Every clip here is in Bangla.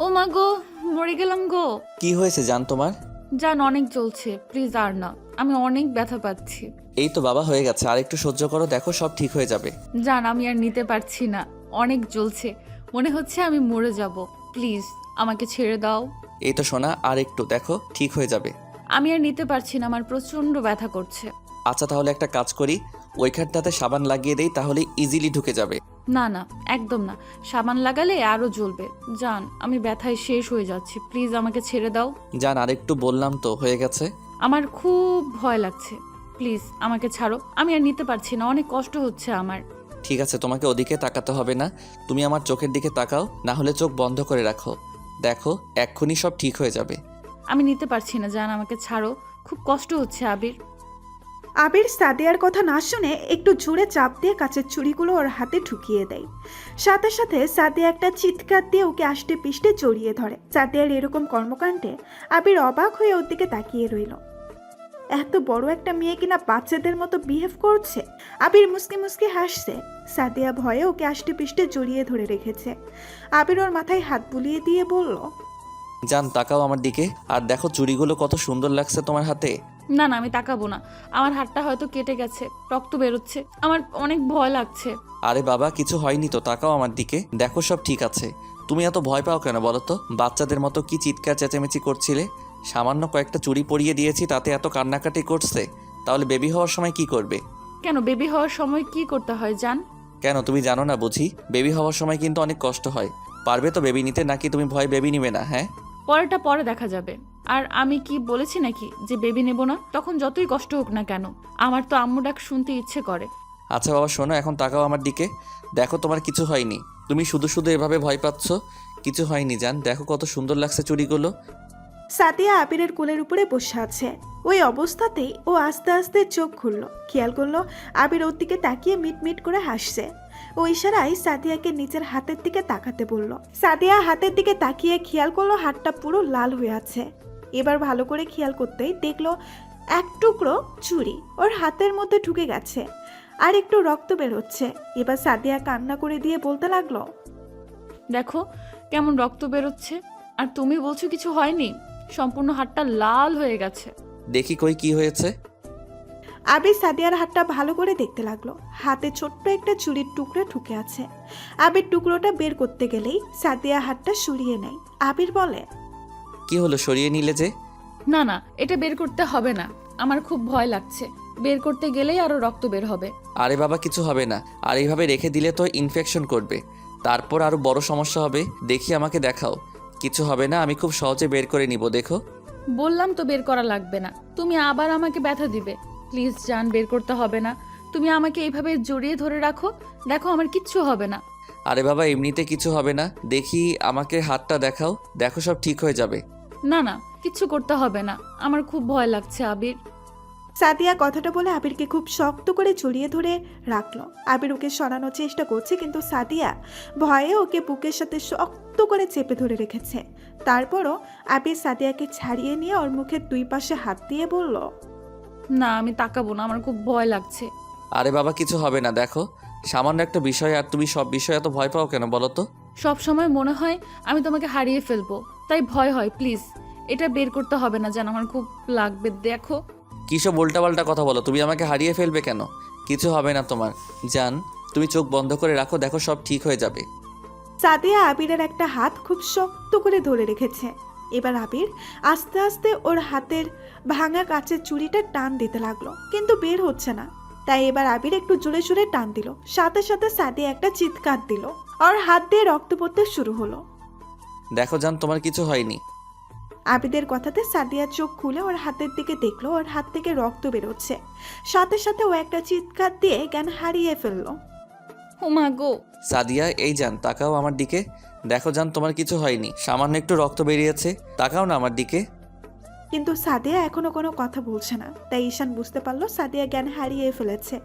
ও মা গো, মরে গেলাম গো। কি হয়েছে জান তোমার? জান অনেক জ্বলছে, প্লিজ আর না, আমি অনেক ব্যথা পাচ্ছি। এই তো বাবা হয়ে গেছে, আর একটু সহ্য করো, দেখো সব ঠিক হয়ে যাবে। জান আমি আর নিতে পারছি না, অনেক জ্বলছে, মনে হচ্ছে আমি মরে যাব। প্লিজ আমাকে ছেড়ে দাও। এই তো সোনা, আর একটু দেখো ঠিক হয়ে যাবে। আমি আর নিতে পারছি না, আমার প্রচন্ড ব্যথা করছে। আচ্ছা তাহলে একটা কাজ করি, ওইখানটাতে সাবান লাগিয়ে দেই, তাহলে ইজিলি ঢুকে যাবে। না না, একদম না, সাবান লাগালে আরো জ্বলবে। জান আমি ব্যথায় শেষ হয়ে যাচ্ছি, প্লিজ আমাকে ছেড়ে দাও। জান আর একটু বললাম তো, হয়ে গেছে। আমার খুব ভয় লাগছে, প্লিজ আমাকে ছাড়ো, আমি আর নিতে পারছি না, অনেক কষ্ট হচ্ছে আমার। ঠিক আছে, তোমাকে ওদিকে তাকাতে হবে না, তুমি আমার চোখের দিকে তাকাও, না হলে চোখ বন্ধ করে রাখো। দেখো এক্ষুনি সব ঠিক হয়ে যাবে। আমি নিতে পারছি না জান, আমাকে ছাড়ো, খুব কষ্ট হচ্ছে আবির। আবির সাদিয়ার কথা না শুনে একটু জোরে চাপ দিয়ে কাচের চুড়িগুলো ওর হাতে ঢুকিয়ে দেয়। সাথে সাথে সাদিয়া একটা চিৎকার দিয়ে ওকে আষ্টে পিষ্টে জড়িয়ে ধরে। সাদিয়ার এরকম কর্মকাণ্ডে আবির অবাক হয়ে ওর দিকে তাকিয়ে রইল। এত বড় একটা মেয়ে কিনা বাচ্চাদের মতো বিহেভ করছে। আবির মুসকি মুসকি হাসছে। সাদিয়া ভয়ে ওকে আষ্টে পিষ্টে জড়িয়ে ধরে রেখেছে। আবির ওর মাথায় হাত বুলিয়ে দিয়ে বলল, জান তাকাও আমার দিকে, আর দেখো চুড়িগুলো কত সুন্দর লাগছে তোমার হাতে। না না, আমি তাকাবো না, আমার হাতটা হয়তো কেটে গেছে, রক্ত বেরোচ্ছে, আমার অনেক ভয় লাগছে। আরে বাবা কিছু হয়নি তো, তাকাও আমার দিকে, দেখো সব ঠিক আছে। তুমি এত ভয় পাও কেন বলো তো? বাচ্চাদের মতো কি চিৎকার চেঁচামেচি করছিলে? সামান্য কয়েকটা চুড়ি পরিয়ে দিয়েছি, তাতে এত কান্নাকাটি করছে। তাহলে বেবি হওয়ার সময় কি করবে? কেন বেবি হওয়ার সময় কি করতে হয় জান? কেন তুমি জানো না বুঝি? বেবি হওয়ার সময় কিন্তু অনেক কষ্ট হয়। পারবে তো বেবি নিতে, নাকি তুমি ভয় বেবি নিবে না? হ্যাঁ পরেরটা পরে দেখা যাবে। আর আমি কি বলেছি নাকি যে বেবি নেব না? তখন যতই কষ্ট হোক না কেন, আমার তো আম্মু ডাক শুনতে ইচ্ছে করে। আচ্ছা বাবা শোনো, এখন তাকাও আমার দিকে, দেখো তোমার কিছু হয়নি। তুমি শুধু শুধু এভাবে ভয় পাচ্ছ। কিছু হয়নি জান, দেখো কত সুন্দর লাগছে চুড়িগুলো। সাদিয়া আবিরের কোলের উপরে বসে আছে। ওই অবস্থাতেই ও আস্তে আস্তে চোখ খুলল। খেয়াল করলো আবির ওর দিকে তাকিয়ে মিটমিট করে হাসছে। ও ইশারায় সাদিয়াকে নিজের হাতের দিকে তাকাতে বলল। সাদিয়া হাতের দিকে তাকিয়ে খেয়াল করলো হাতটা পুরো লাল হয়ে আছে। এবার ভালো করে খেয়াল করতেই দেখলো এক টুকরো চুড়ি ওর হাতের মধ্যে ঢুকে গেছে, আর একটু রক্ত বেরোচ্ছে। এবার সাদিয়া কান্না করে দিয়ে বলতে লাগলো, দেখো কেমন রক্ত বেরোচ্ছে, আর তুমি বলছো কিছু হয়নি? সম্পূর্ণ হাতটা লাল হয়ে গেছে। দেখি কই কি হয়েছে। আবির সাদিয়ার হাতটা ভালো করে দেখতে লাগলো। হাতে ছোট্ট একটা চুড়ির টুকরো ঢুকে আছে। আবির টুকরোটা বের করতে গেলেই সাদিয়া হাতটা সরিয়ে নেয়। আবির বলে, কি হলো, সরিয়ে নিলে যে? না না, এটা বের করতে হবে না, আমার খুব ভয় লাগছে, বের করতে গেলেই আরো রক্ত বের হবে। আরে বাবা কিছু হবে না, আর এইভাবে রেখে দিলে তো ইনফেকশন করবে, তারপর আরো বড় সমস্যা হবে। দেখি আমাকে দেখাও, কিছু হবে না, আমি খুব সহজে বের করে নিব, দেখো। বললাম তো বের করা লাগবে না, তুমি আবার আমাকে ব্যথা দিবে। প্লিজ জান, বের করতে হবে না, তুমি আমাকে এইভাবে জড়িয়ে ধরে রাখো, দেখো আমার কিচ্ছু হবে না। আরে বাবা এমনিতে কিছু হবে না, দেখি আমাকে হাতটা দেখাও, দেখো সব ঠিক হয়ে যাবে। না না, কিচ্ছু করতে হবে না, আমার খুব ভয় লাগছে আবির। সাদিয়া কথাটা বলে আবিরকে খুব শক্ত করে জড়িয়ে ধরে রাখলো। আবির ওকে সরানোর চেষ্টা করছে, কিন্তু সাদিয়া ভয়ে ওকে বুকের সাথে শক্ত করে চেপে ধরে রেখেছে। তারপরও আবির সাদিয়াকে ছাড়িয়ে নিয়ে ওর মুখের দুই পাশে হাত দিয়ে বলল, না আমি তাকাবো না, আমার খুব ভয় লাগছে। আরে বাবা কিছু হবে না, দেখো সামান্য একটা বিষয়, আর তুমি সব বিষয়ে এত ভয় পাও কেন বলো তো? সব সময় মনে হয় আমি তোমাকে হারিয়ে ফেলবো, তাই ভয় হয়। প্লিজ এটা বের করতে হবে না জান, আমার খুব লাগবে, দেখো। কিসব উল্টাপাল্টা কথা বলো, তুমি আমাকে হারিয়ে ফেলবে কেন? কিছু হবে না তোমার, জান তুমি চোখ বন্ধ করে রাখো, দেখো সব ঠিক হয়ে যাবে। সাদিয়া আবিরের একটা হাত খুব শক্ত করে ধরে রেখেছে। এবার আবির আস্তে আস্তে ওর হাতের ভাঙা কাচের চুড়িটা টান দিতে লাগলো, কিন্তু বের হচ্ছে না। তাই এবার আবির একটু জোরে জোরে টান দিল। সাথে সাথে সাদিয়া একটা চিৎকার দিল। ওর হাত দিয়ে রক্ত পড়তে শুরু হলো। দেখো জান তোমার কিছু হয়নি। আবিদের কথাতে সাদিয়া চোখ খুলে ওর হাতের দিকে দেখলো ওর হাত থেকে রক্ত বেরোচ্ছে। সাথে সাথে ও একটা চিৎকার দিয়ে জ্ঞান হারিয়ে ফেললো। ও মা গো। সাদিয়া এই জান তাকাও আমার দিকে, দেখো জান তোমার কিছু হয়নি, সামান্য একটু রক্ত বেরিয়েছে, তাকাও না আমার দিকে। কিন্তু সাদিয়া এখনো কোনো কথা বলছে না। তাই ঈশান বুঝতে পারলো সাদিয়া জ্ঞান হারিয়ে ফেলেছে।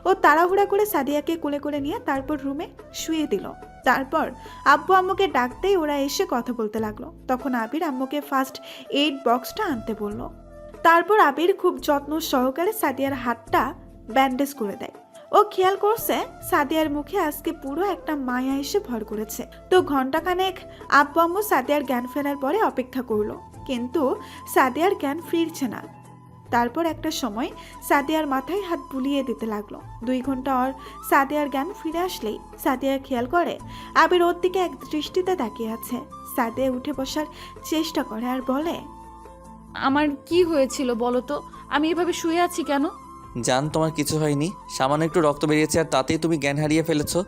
ও তাড়াহুড়া করে সাদিয়াকে কোলে করে নিয়ে তারপর রুমে শুয়ে দিল। তারপর আব্বু আম্মুকে ডাকতেই ওরা এসে কথা বলতে লাগলো। তখন আবির আম্মুকে ফার্স্ট এইড বক্সটা আনতে বলল। তারপর আবির খুব যত্ন সহকারে সাদিয়ার হাতটা ব্যান্ডেজ করে দেয়। ও খেয়াল করছে সাদিয়ার মুখে আজকে পুরো একটা মায়া এসে ভর করেছে। তো ঘন্টাখানেক আব্বু আম্মু সাদিয়ার জ্ঞান ফেরার পরে অপেক্ষা করলো, কিন্তু সাদিয়ার জ্ঞান ফিরছে না। তারপর একটা সময় সাদিয়ার মাথায় হাত বুলিয়ে দিতে লাগলো। 2 ঘন্টা আর সাদিয়ার জ্ঞান ফিরে আসলেই সাদিয়া খেয়াল করে আবির ওর দিকে এক দৃষ্টিতে তাকিয়ে আছে। সাদিয়া উঠে বসার চেষ্টা করে আর বলে, আমার কি হয়েছিল বলো তো? আমি এভাবে শুয়ে আছি কেন? জান তোমার কিছু হয়নি, সামান্য একটু রক্ত বেরিয়েছে আর তাতেই তুমি জ্ঞান হারিয়ে ফেলেছো।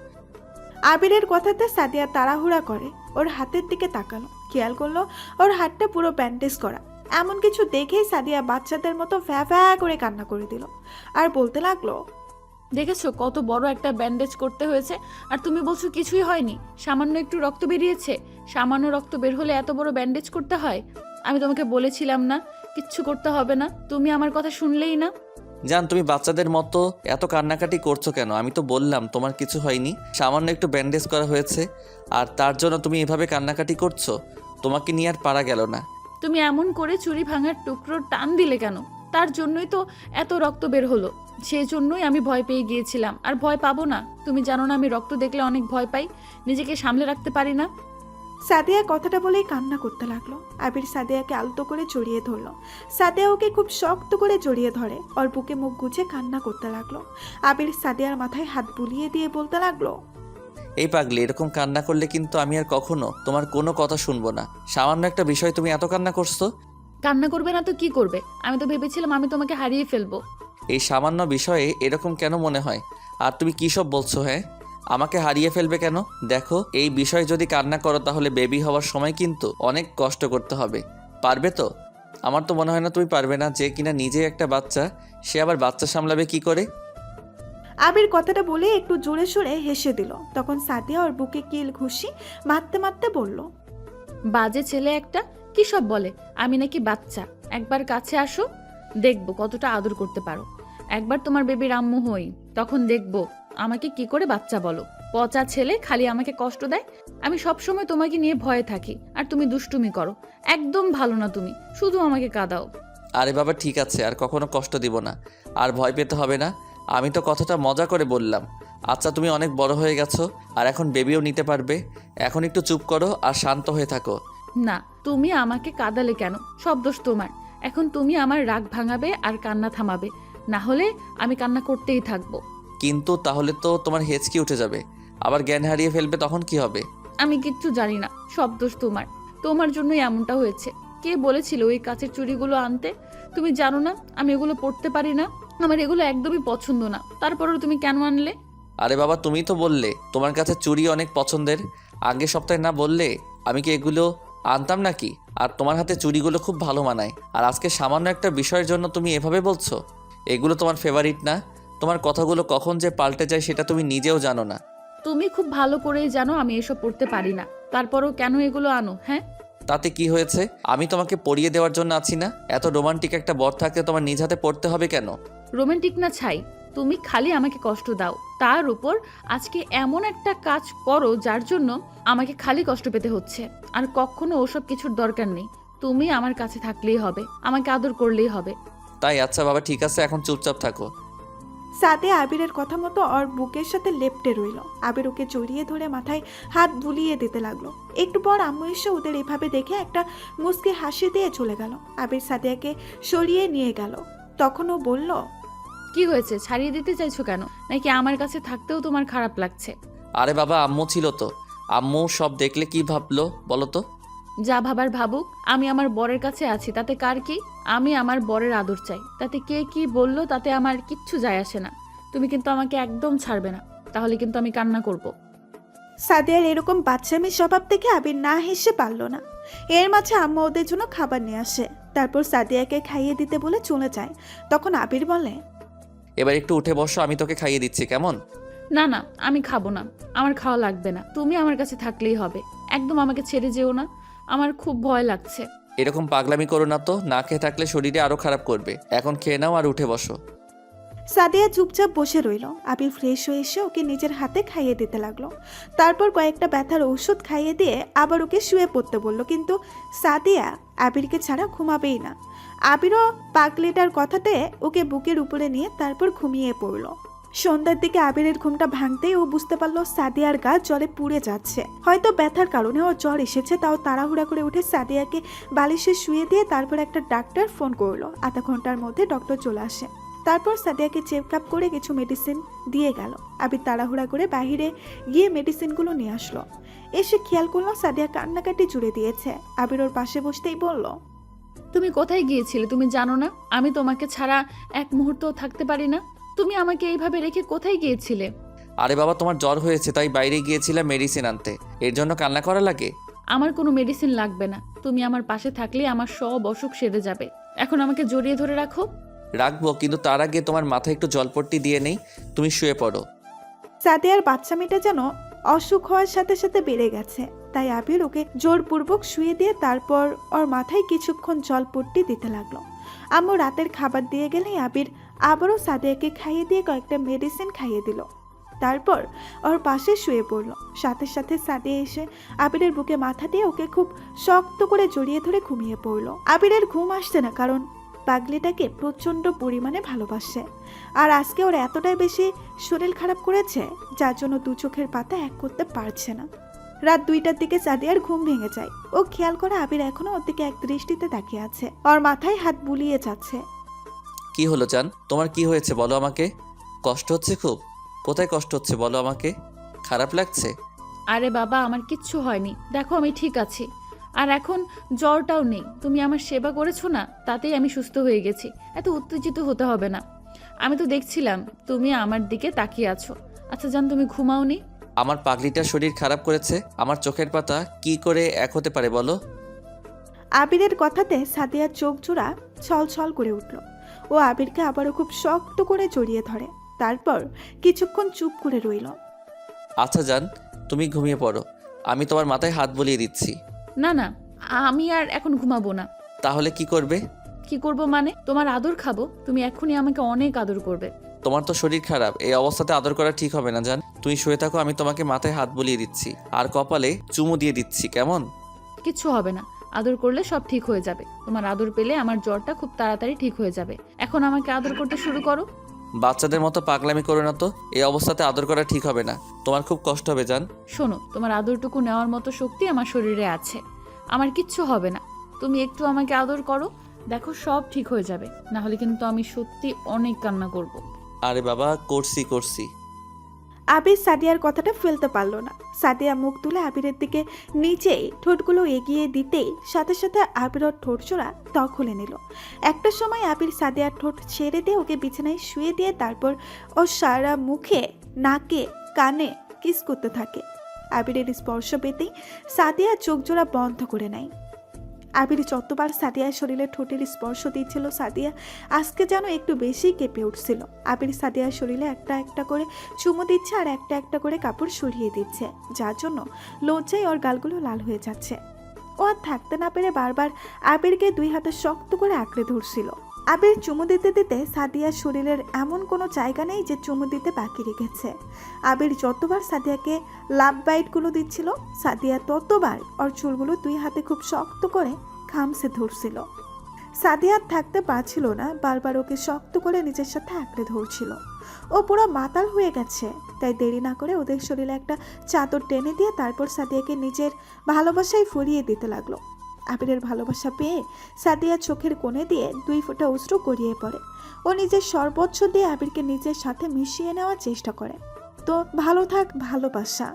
আবিরের কথাতে সাদিয়া তাড়াহুড়া করে ওর হাতের দিকে তাকালো, খেয়াল করলো ওর হাতটা পুরো ব্যান্ডেজ করা। এমন কিছু দেখেই সাদিয়া বাচ্চাদের মতো ভ্যা ভ্যা করে কান্না করে দিল আর বলতে লাগলো, দেখেছো কত বড় একটা ব্যান্ডেজ করতে হয়েছে, আর তুমি বলছো কিছুই হয়নি? সামান্য একটু রক্ত বেরিয়েছে। সামান্য রক্ত বের হলে এত বড় ব্যান্ডেজ করতে হয়? আমি তোমাকে বলেছিলাম না কিচ্ছু করতে হবে না? তুমি আমার কথা শুনলেই না। জান তুমি বাচ্চাদের মতো এত কান্নাকাটি করছো কেন? আমি তো বললাম তোমার কিছু হয়নি, সামান্য একটু ব্যান্ডেজ করা হয়েছে, আর তার জন্য তুমি এভাবে কান্নাকাটি করছো। তোমাকে নিয়ে আর পারা গেল না। তুমি এমন করে চুরি ভাঙার টুকরো টান দিলে কেন? তার জন্যই তো এত রক্ত বের হলো। সেই জন্যই আমি ভয় পেয়ে গিয়েছিলাম, আর ভয় পাবো না? তুমি জানো না আমি রক্ত দেখলে অনেক ভয় পাই, নিজেকে সামলে রাখতে পারি না। সাদিয়া কথাটা বলেই কান্না করতে লাগলো। আবির সাদিয়াকে আলতো করে জড়িয়ে ধরলো। সাদিয়া ওকে খুব শক্ত করে জড়িয়ে ধরে ওর বুকে মুখ গুজে কান্না করতে লাগলো। আবির সাদিয়ার মাথায় হাত বুলিয়ে দিয়ে বলতে লাগলো, এই পাগলি, এরকম কান্না করলে কিন্তু আমি আর কখনো তোমার কোনো কথা শুনবো না। সামান্য একটা বিষয় তুমি এত কান্না করছো। কান্না করবে না তো কি করবে? আমি তো ভেবেছিলাম আমি তোমাকে হারিয়ে ফেলবো। এই সামান্য বিষয়ে এরকম কেন মনে হয়? আর তুমি কী সব বলছো? হ্যাঁ, আমাকে হারিয়ে ফেলবে কেন? দেখো, এই বিষয়ে যদি কান্না করো তাহলে বেবি হওয়ার সময় কিন্তু অনেক কষ্ট করতে হবে। পারবে তো? আমার তো মনে হয় না তুমি পারবে না। যে কিনা নিজে একটা বাচ্চা, সে আবার বাচ্চা সামলাবে কি করে? আবির কথাটা বলে একটু জোরে সোরে হেসে দিল। তখন সাদিয়া ওর বুকে কিল ঘুষি মারতে মারতে বলল, বাজে ছেলে একটা, কি সব বলে আমি নাকি বাচ্চা? একবার কাছে আসো, দেখবো কতটা আদর করতে পারো। একবার তোমার বেবির আম্মু হই, তখন দেখবো আমাকে কি করে বাচ্চা বলো। পচা ছেলে, খালি আমাকে কষ্ট দেয়। আমি সব সময় তোমাকে নিয়ে ভয়ে থাকি, আর তুমি দুষ্টুমি করো। একদম ভালো না তুমি, শুধু আমাকে কাঁদাও। আরে বাবা ঠিক আছে, আর কখনো কষ্ট দিব না, আর ভয় পেতে হবে না। আমি তো কথাটা মজা করে বললাম। আচ্ছা, তুমি অনেক বড় হয়ে গেছো, আর এখন বেবিও নিতে পারবে। এখন একটু চুপ করো আর শান্ত হয়ে থাকো। না, তুমি আমাকে কাঁদালে কেন? সব দোষ তোমার। এখন তুমি আমার রাগ ভাঙাবে আর কান্না থামাবে, না হলে আমি কান্না করতেই থাকবো। কিন্তু তাহলে তো তোমার হেঁচকি উঠে যাবে, আবার জ্ঞান হারিয়ে ফেলবে, তখন কি হবে? আমি কিচ্ছু জানি না, সব দোষ তোমার। তোমার জন্যই এমনটা হয়েছে। কে বলেছিল ওই কাচের চুড়িগুলো আনতে? তুমি জানো না আমি এগুলো পরতে পারি না, আমার এগুলো একদমই পছন্দ না। তারপরেও তুমি কেন আনলে? আরে বাবা, তুমি তো বললে তোমার কাছে চুড়ি অনেক পছন্দের। আগের সপ্তাহে না বললে আমি কি এগুলো আনতাম নাকি? আর তোমার হাতে চুড়িগুলো খুব ভালো মানায়, আর আজকে সামান্য একটা বিষয়ের জন্য তুমি এভাবে বলছো? এগুলো তোমার ফেভারিট না? তোমার কথাগুলো কখন যে পাল্টে যায় সেটা তুমি নিজেও জানো না। তুমি খুব ভালো করেই জানো আমি এসব পড়তে পারি না, তারপরেও কেন এগুলো আনো? হ্যাঁ, তাতে কি হয়েছে? আমি তোমাকে পরিয়ে দেওয়ার জন্য আছি না? এত রোমান্টিক একটা বর থাকতে তোমার নিজ হাতে পড়তে হবে কেন? রোমান্টিক না ছাই, তুমি খালি আমাকে কষ্ট দাও। তার উপর আজকে এমন একটা কাজ করো যার জন্য আমাকে খালি কষ্ট পেতে হচ্ছে। আর কখনো ওসব কিছুর দরকার নেই। তুমি আমার কাছে থাকলেই হবে, আমাকে আদর করলেই হবে। তাই? আচ্ছা বাবা ঠিক আছে, এখন চুপচাপ থাকো। সাদিয়া আবিরের কথা মতো ওর বুকের সাথে লেপ্টে রইল। আবির ওকে জড়িয়ে ধরে মাথায় হাত বুলিয়ে দিতে লাগলো। একটু পর আম্মু এসে ওদের এভাবে দেখে একটা মুচকি হাসি দিয়ে চলে গেল। আবির সাদিয়াকে সরিয়ে নিয়ে গেল। তখন ও বলল, কি হয়েছে? ছাড়িয়ে দিতে চাইছো কেন? নাকি আমার কাছে থাকতেও তোমার খারাপ লাগছে? আরে বাবা, আম্মু ছিল তো। আম্মু সব দেখলে কি ভাবলো বলো তো? যা ভাবার ভাবুক, আমি আমার বরের কাছে আছি, তাতে কার কি? আমি আমার বরের আদর চাই, তাতে কে কি বললো তাতে আমার কিচ্ছু যায় আসে না। তুমি কিন্তু আমাকে একদম ছাড়বে না, তাহলে কিন্তু আমি কান্না করব। সাদিয়ার এরকম বাচ্চামি স্বভাব দেখে আবির না হেসে পারল না। এর মাঝে আম্মু ওদের জন্য খাবার নিয়ে আসে। তারপর সাদিয়াকে খাইয়ে দিতে বলে চলে যায়। তখন আবির বলে, এবার একটু উঠে বসো, আমি তোকে খাইয়ে দিচ্ছি, কেমন? না না, আমি খাবো না, আমার খাওয়া লাগবে না। তুমি আমার কাছে থাকলেই হবে, একদম আমাকে ছেড়ে যেও না, আমার খুব ভয় লাগছে। এরকম পাগলামি করো না তো, না খেয়ে থাকলে শরীরে আরো খারাপ করবে। এখন খেয়ে নাও আর উঠে বসো। সাদিয়া চুপচাপ বসে রইল। আবির ফ্রেশ হয়ে এসে ওকে নিজের হাতে খাইয়ে দিতে লাগলো। তারপর কয়েকটা ব্যথার ঔষধ খাইয়ে দিয়ে আবার ওকে শুয়ে পড়তে বলল। কিন্তু সাদিয়া আবিরকে ছাড়া ঘুমাবেই না। আবিরও পাগলিটার কথাতে ওকে বুকের উপরে নিয়ে তারপর ঘুমিয়ে পড়ল। সন্ধ্যার দিকে আবিরের ঘুমটা ভাঙতেই ও বুঝতে পারলো সাদিয়ার গা জলে পুড়ে যাচ্ছে। হয়তো ব্যথার কারণে ওর জ্বর এসেছে, তাও তাড়াহুড়া করে উঠে সাদিয়াকে বালিশে শুয়ে দিয়ে তারপর একটা ডাক্তার ফোন করলো। আধা ঘন্টার মধ্যে ডক্টর চলে আসে। তারপর সাদিয়াকে চেক আপ করে কিছু মেডিসিন দিয়ে গেল। আবির তাড়াহুড়া করে বাইরে গিয়ে মেডিসিনগুলো নিয়ে আসলো। এসে খেয়াল করলো সাদিয়া কান্নাকাটি জুড়ে দিয়েছে। আবির ওর পাশে বসতেই বলল, তুমি কোথায় গিয়েছিলে? তুমি জানো না আমি তোমাকে ছাড়া এক মুহূর্তও থাকতে পারি না? তুমি আমাকে এইভাবে রেখে কোথায় গিয়েছিলে? আরে বাবা, তোমার জ্বর হয়েছে তাই বাইরে গিয়েছিলাম মেডিসিন আনতে, এর জন্য কান্না করা লাগে? আমার কোনো মেডিসিন লাগবে না। তুমি আমার পাশে থাকলে আমার সব অসুখ সেরে যাবে। এখন আমাকে জড়িয়ে ধরে রাখো। রাখবো, কিন্তু তার আগে তোমার মাথায় একটু জলপট্টি দিয়ে নেই। তুমি শুয়ে পড়ো। সাদিয়ার বাচ্চা মেয়েটা যেন অসুখ হওয়ার সাথে সাথে বেড়ে গেছে, তাই আবির ওকে জোরপূর্বক শুয়ে দিয়ে তারপর ওর মাথায় কিছুক্ষণ জলপট্টি দিতে লাগলো। আম্মু রাতের খাবার দিয়ে গেলেই আবির আবারও সাদিয়াকে খাইয়ে দিয়ে কয়েকটা মেডিসিন খাইয়ে দিল। তারপর ওর পাশে শুয়ে পড়ল। সাথে সাথে সাদিয়া এসে আবিরের বুকে মাথা দিয়ে ওকে খুব শক্ত করে জড়িয়ে ধরে ঘুমিয়ে পড়ল। আবিরের ঘুম আসছে না, কারণ পাগলিটাকে প্রচণ্ড পরিমাণে ভালোবাসে। আর আজকে ওর এতটাই বেশি শরীর খারাপ করেছে, যার জন্য দু চোখের পাতা এক করতে পারছে না। রাত 2টার দিকে সাদিয়ার ঘুম ভেঙে যায়। ও খেয়াল করে আবির এখনো ওর দিকে এক দৃষ্টিতে তাকিয়ে আছে। ওর মাথায় হাত বুলিয়ে যাচ্ছে। কি হলো জান, তোমার কি হয়েছে বলো আমাকে? কষ্ট হচ্ছে খুব? কোথায় কষ্ট হচ্ছে বলো আমাকে? খারাপ লাগছে? আরে বাবা, আমার কিচ্ছু হয়নি। দেখো আমি ঠিক আছি। আর এখন জ্বরটাও নেই। তুমি আমার সেবা করেছো না, তাতেই আমি সুস্থ হয়ে গেছি। এত উত্তেজিত হতে হবে না। আমি তো দেখছিলাম তুমি আমার দিকে তাকিয়ে আছো। আচ্ছা জান, তুমি ঘুমাওনি? আমার পাগলিটার শরীর খারাপ করেছে, আমার চোখের পাতা কি করে এক হতে পারে বলো? আবিরের কথাতে সাদিয়ার চোখ জোড়া ছলছল করে উঠল। ও আবিরকে আবারও খুব শক্ত করে জড়িয়ে ধরে। তারপর কিছুক্ষণ চুপ করে রইল। আচ্ছা জান, তুমি ঘুমিয়ে পড়ো, আমি তোমার মাথায় হাত বুলিয়ে দিচ্ছি। না না, আমি আর এখন ঘুমাবো না। তাহলে কি করবে? কি করব মানে? তোমার আদর খাবো। তুমি এক্ষুনি আমাকে অনেক আদর করবে। তোমার তো শরীর খারাপ, এই অবস্থাতে আদর করা ঠিক হবে না জান। তুমি শুয়ে থাকো, আমি তোমাকে মাথায় হাত বুলিয়ে দিচ্ছি আর কপালে চুমু দিয়ে দিচ্ছি, কেমন? কিচ্ছু হবে না। আদর করলে সব ঠিক হয়ে যাবে। তোমার আদর পেলে আমার জ্বরটা খুব তাড়াতাড়ি ঠিক হয়ে যাবে। এখন আমাকে আদর করতে শুরু করো। বাচ্চাদের মতো পাগলামি করো না তো, এই অবস্থাতে আদর করা ঠিক হবে না, তোমার খুব কষ্ট হবে জান। শোনো, তোমার আদরটুকু নেওয়ার মতো শক্তি আমার শরীরে আছে। আমার কিচ্ছু হবে না। তুমি একটু আমাকে আদর করো, দেখো সব ঠিক হয়ে যাবে। না হলে কিন্তু আমি সত্যি অনেক কান্না করব। আরে বাবা, করছি। আবির সাদিয়ার কথাটা ফেলতে পারলো না। সাদিয়া মুখ তুলে আবিরের দিকে নিচেই ঠোঁটগুলো এগিয়ে দিতেই সাথে সাথে আবির ওর ঠোঁট জোড়া ত্বক খুলে নিল। একটা সময় আবির সাদিয়ার ঠোঁট ছেড়ে দিয়ে ওকে বিছানায় শুয়ে দিয়ে তারপর ওর সারা মুখে, নাকে, কানে কিস করতে থাকে। আবিরের স্পর্শ পেতেই সাদিয়া চোখ জোড়া বন্ধ করে নেয়। আবির যতবার সাদিয়ার শরীরে ঠোঁটের স্পর্শ দিচ্ছিল, সাদিয়া আজকে যেন একটু বেশি কেঁপে উঠছিল। আবির সাদিয়ার শরীরে একটা একটা করে চুমু দিচ্ছে আর একটা একটা করে কাপড় সরিয়ে দিচ্ছে, যার জন্য লজ্জায় ওর গালগুলো লাল হয়ে যাচ্ছে। ও আর থাকতে না পেরে বারবার আবিরকে 2 হাতে শক্ত করে আঁকড়ে ধরছিল। আবির চুমু দিতে দিতে সাদিয়ার শরীরের এমন কোনো জায়গা নেই যে চুমু দিতে বাকি রেখেছে। আবির যতবার সাদিয়াকে লাভ বাইটগুলো দিচ্ছিল, সাদিয়া ততবার ওর চুলগুলো 2 হাতে খুব শক্ত করে খামসে ধরছিল। সাদিয়া থাকতে পারছিল না, বারবার ওকে শক্ত করে নিজের সাথে আঁকড়ে ধরছিল। ও পুরো মাতাল হয়ে গেছে, তাই দেরি না করে ওদের শরীরে একটা চাদর টেনে দিয়ে তারপর সাদিয়াকে নিজের ভালোবাসায় ফুরিয়ে দিতে লাগলো। আবিরের ভালোবাসা পেয়ে সাদিয়া চোখের কোণে দিয়ে 2 ফোঁটা অশ্রু গড়িয়ে পড়ে। ও নিজের সর্বোচ্চ দিয়ে আবিরকে নিজের সাথে মিশিয়ে নেওয়ার চেষ্টা করে। তো ভালো থাক ভালোবাসা।